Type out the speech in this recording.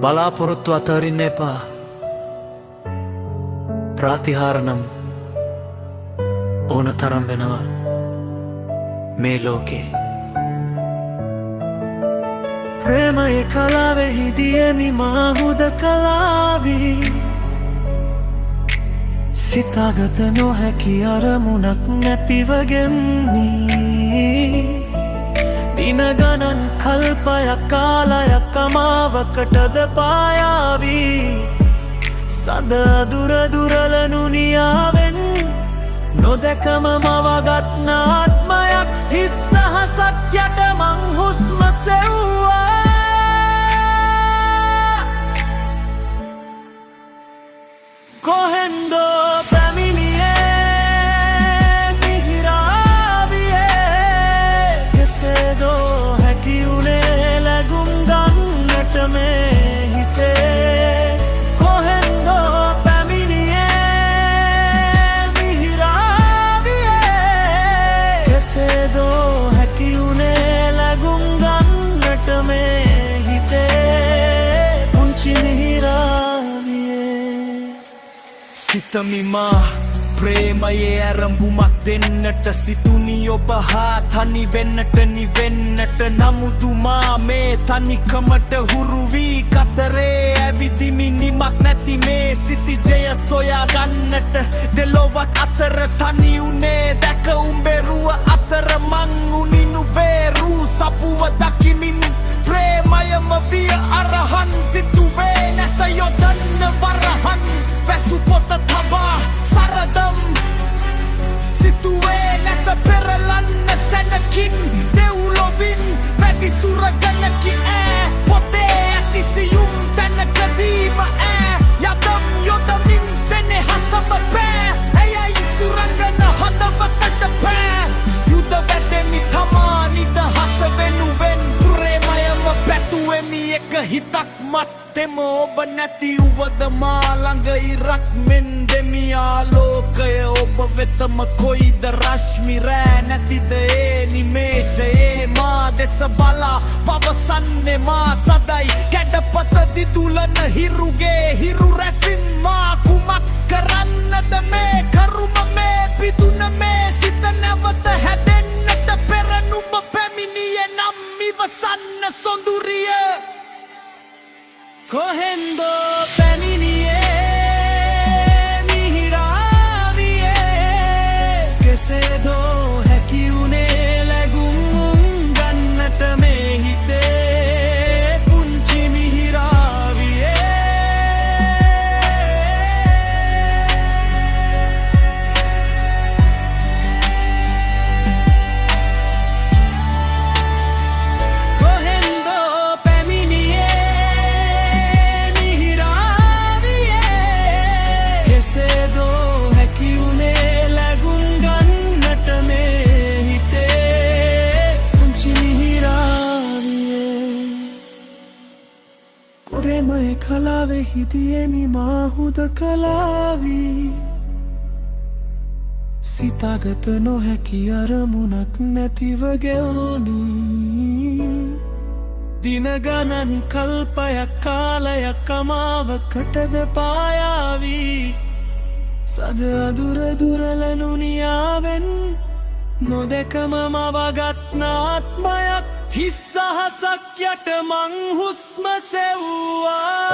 බලාපොරොත්තු අතරින්න එපා. ප්‍රාතිහාර නම් ඕන තරම් වෙනවා මේ ලෝකේ. ප්‍රේමයේ කලාවෙහිදියමි මා හුදකලාවී. සිතාගත නොහැකි අරමුණක් නැතිවගෙම්නී. දින ගණන් කල්පයක් කාලයක් අමාවකටද පායාවී. සඳ දුර දුරලනු නියාවෙන් නොදැකම මවගත්න ආත්මයක් හිස් අහසක් යට මං හුස්ම සෙව්වා. කොහෙන්දෝ පැමිණියේ මිහිරාවියේ. කෙසේදෝ හැකි වුණේ ලැබුම් ගන්නට මේ හිතේ. කොහෙන්දෝ පැමිණියේ මිහිරාවියේ. කෙසේදෝ හැකි වුණේ ලැබුම් ගන්නට මේ හිතේ. පුංචි මිහිරාවියේ. සිතමිමා ප්‍රේමයේ ඇරඹුමක් දෙන්නට සිතුනි ඔබ හා තනි වෙන්නට නිවෙන්නට. නමුදුමා මේ තනිකමට හුරු වී කතරේ ඇවිදිමි නිමක් නැති මේ සිතිජය සොයා ගන්නට. දෙලොවක් අතර තනි උනේ දැක උඹෙරුව අතර මං උනිනු බේරූ සපුව දකිමින්. ප්‍රේමයම විය අරහන් සිතුවේ නැත යොදන්න වරහන්. වැසු පොත තබා සරදම් සිතුවේ නැත පෙරලන්න සැනකින්. දෙව්ලොවින් වැඩි සුරගනකි ඈ. පොතේ ඇති සියුම් තැනකදීම ඈ. යදම් යොදමින් සෙනෙහසම පෑ. ඇයයි සුරංගන හදවතට පෑ. යුද වැදෙමි තමා නිදහස වෙනුවෙන්. ප්‍රේමයම පැතුවෙමි එක හිතක් මත්තෙම. ඔබ නැති වුවද මා ළඟ ඉරක් මෙන් දෙමි ආලෝකය ඔබ වෙතම. කොයිද රශ්මි රෑ නැතිද ඒ නිමේෂයේ. මා දෙස බලා පවසන්නේ මා සදයි. කැඩපත දිදුලන හිරුගේ හිරු රැසින්. මා කුමක් කරන්නද මේ කරුම මේ පිදුන මේ සිත නැවත හැදෙන්නට පෙර නුඹ පැමිණියේ නම් ඉවසන්න සොඳුරිය. කොහෙන්දෝ පැමිණියේ මිහිරාවියේ. කෙසේදෝ හැකි වුණේ ලැබුම් ගන්නට මේ හිතේ. පුංචි මිහිරාවියේ. කොහෙන්දෝ පැමිණියේ මිහිරාවියේ. කෙසේදෝ හැකි වුණේ ලැබුම් ගන්නට මේ හිතේ. පුංචි මිහිරාවියේ. ප්‍රේමයේ කලාවෙහිදියමි මා හුදකලාවී. සිතාගත නොහැකි අරමුණක් නැතිව ගෙවුණී. දින ගණන් කල්පයක් කාලයක් අමාවකටද පායාවී. සද අදුර දුරලනු නියාවෙන් නොදැකම මවගත්න ආත්මයක් හිස් අහසක් යට මං හුස්ම සෙව්වා.